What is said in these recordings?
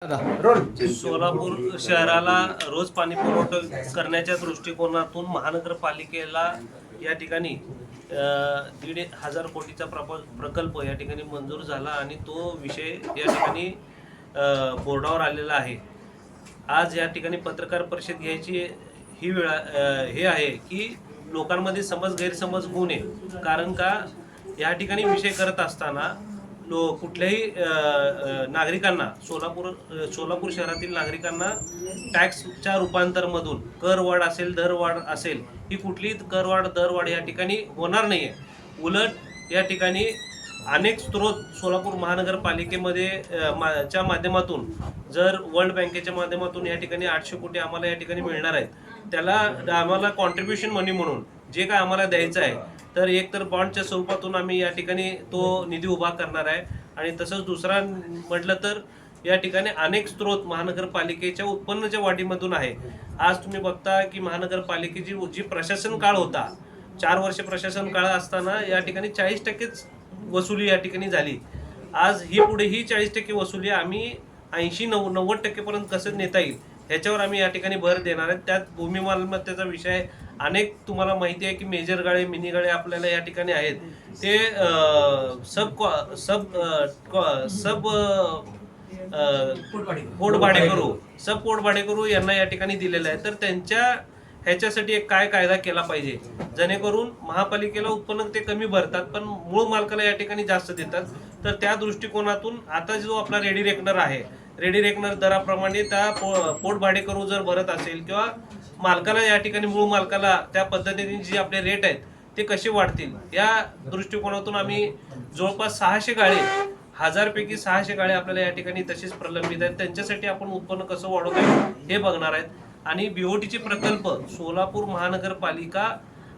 सोलापूर शहराला रोज पाणी पुरवठा करण्याच्या दृष्टिकोनातून महानगरपालिकेला या ठिकाणी 1,500 कोटीचा प्रकल्प या ठिकाणी मंजूर झाला आणि तो विषय या ठिकाणी बोर्डावर आलेला आहे। आज या ठिकाणी पत्रकार परिषद घ्यायची ही वेळ हे आहे की लोकांमध्ये गैरसमज होऊ नये, कारण का या ठिकाणी विषय करत असताना कुठल्याही नागरिकांना सोलापूर शहरातील नागरिकांना टॅक्सच्या रूपांतरमधून करवाढ असेल दरवाढ असेल ही कुठलीही करवाढ दरवाढ या ठिकाणी होणार नाही आहे। उलट या ठिकाणी अनेक स्रोत सोलापूर महानगरपालिकेमध्ये च्या माध्यमातून जर वर्ल्ड बँकेच्या माध्यमातून या ठिकाणी 800 कोटी आम्हाला या ठिकाणी मिळणार आहेत, त्याला आम्हाला कॉन्ट्रीब्युशन मनी म्हणून जे काय आम्हाला द्यायचं आहे तर एक तर बॉन्डच्या स्वरूपातून आम्ही या ठिकाणी तो निधी उभा करणार आहे। आणि तसंच दुसरा म्हटलं तर या ठिकाणी अनेक स्रोत महानगरपालिकेच्या उत्पन्नाच्या वाढीमधून आहे। आज तुम्ही बघता की महानगरपालिकेची जी प्रशासन काळ होता, 4 वर्ष प्रशासन काळ असताना या ठिकाणी 40% वसुली या ठिकाणी झाली। आज ही पुढे ही 40% वसुली आम्ही 80-90% पर्यंत कसं नेता येईल ह्याच्यावर आम्ही या ठिकाणी भर देणार आहे। त्यात भूमी मालमत्तेचा विषय अनेक तुम्हाला माहिती आहे की मेजर गाळे मिनी गाळे आपल्याला या ठिकाणी आहेत, ते पोटभाडेकरू यांना या ठिकाणी दिलेलं आहे। तर त्यांच्या ह्याच्यासाठी एक काय कायदा केला पाहिजे जेणेकरून महापालिकेला उत्पन्न ते कमी भरतात पण मूळ मालकाला या ठिकाणी जास्त देतात। तर त्या दृष्टिकोनातून आता जो आपला रेडी रेकनर आहे, रेडी रेकनर दराप्रमाणे त्या पोटभाडेकरू जर भरत असेल किंवा मालकाला या ठिकाणी मूळ मालकाला त्या पद्धतीने जे आपले रेट आहेत ते कसे वाढतील या दृष्टिकोनातून आम्ही जवळपास 600 गाळे 1000 पैकी 600 गाळे आपल्याला या ठिकाणी तसेच प्रलंबित आहेत, त्यांच्यासाठी आपण उत्पन्न कसं वाढवता येईल हे बघणार आहेत। आणि बीओटीचे प्रकल्प सोलापूर महानगरपालिका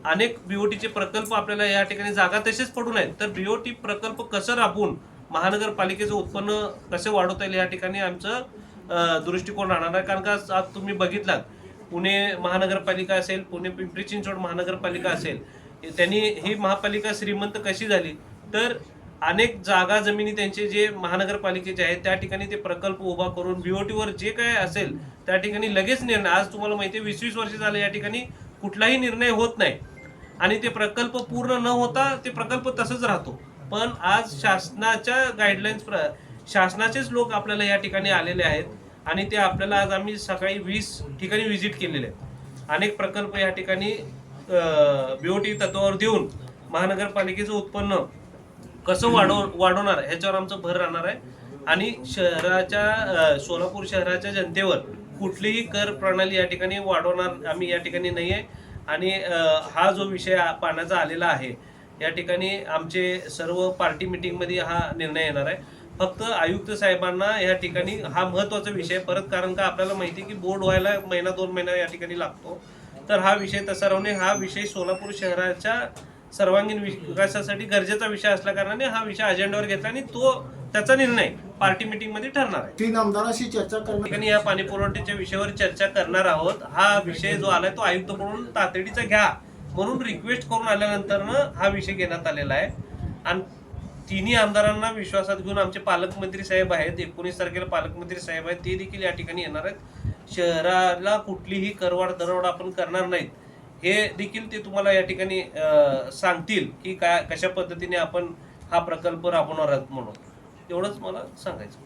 अनेक बीओटीचे प्रकल्प आपल्याला या ठिकाणी जागा तसेच पडून आहेत, तर बीओटी प्रकल्प कसं राबवून महानगरपालिकेचं उत्पन्न कसं वाढवता येईल या ठिकाणी आमचं दृष्टिकोन राहणार आहे। कारण का आज तुम्ही बघितलात पुणे महानगरपालिका असेल, पुणे पिंपरी चिंचवड महानगरपालिका असेल, त्यांनी ही महापालिका श्रीमंत कशी झाली तर अनेक जागा जमिनी त्यांचे जे महानगरपालिकेचे आहेत त्या ठिकाणी ते प्रकल्प उभा करून बीओटीवर जे काय असेल त्या ठिकाणी लगेच निर्णय, आज तुम्हाला माहिती आहे 20-20 वर्ष झाले या ठिकाणी कुठलाही निर्णय होत नाही आणि ते प्रकल्प पूर्ण न होता ते प्रकल्प तसंच राहतो। पण आज शासनाच्या गाईडलाईन्स शासनाचेच लोक आपल्याला या ठिकाणी आलेले आहेत आणि ते आपल्याला आज आम्ही सकाळी 20 ठिकाणी व्हिजिट केलेले आहेत। अनेक प्रकल्प या ठिकाणी बीओटी तत्वावर देऊन महानगरपालिकेचं उत्पन्न कसं वाढवणार ह्याच्यावर आमचं भर राहणार आहे। आणि सोलापूर शहराच्या जनतेवर कुठलीही कर प्रणाली या ठिकाणी वाढवणार आम्ही या ठिकाणी नाही आहे। आणि हा जो विषय पाण्याचा आलेला आहे या ठिकाणी आमचे सर्व पार्टी मिटिंगमध्ये हा निर्णय येणार आहे। फक्त आयुक्त साहेबांना या ठिकाणी हा महत्त्वाचा विषय परत, कारण का आपल्याला माहिती आहे की बोर्ड व्हायला 1-2 महिना या ठिकाणी लागतो, तर हा विषय तसा राहणे हा विषय सोलापूर शहराच्या सर्वांगीण विकासासाठी गरजेचा विषय असल्या कारणाने हा विषय अजेंडावर घेतला आणि तो त्याचा निर्णय पार्टी मिटिंग मध्ये ठरणार आहे। 3 आमदारांशी चर्चा करण्यात या पाणी पुरवठ्याच्या विषयावर चर्चा करणार आहोत। हा विषय जो आलाय तो आयुक्तकडून तातडीचा घ्या म्हणून रिक्वेस्ट करून आल्यानंतर हा विषय घेण्यात आलेला आहे। आणि तिन्ही आमदारांना विश्वासात घेऊन आमचे पालकमंत्री साहेब आहेत, 19 तारखेला पालकमंत्री साहेब आहेत, ते देखील या ठिकाणी येणार आहेत। शहराला कुठलीही करवाढ दरवाढ आपण करणार नाहीत हे देखील ते तुम्हाला या ठिकाणी सांगतील की कशा पद्धतीने आपण हा प्रकल्प राबवणार आहोत म्हणून, एवढंच मला सांगायचं।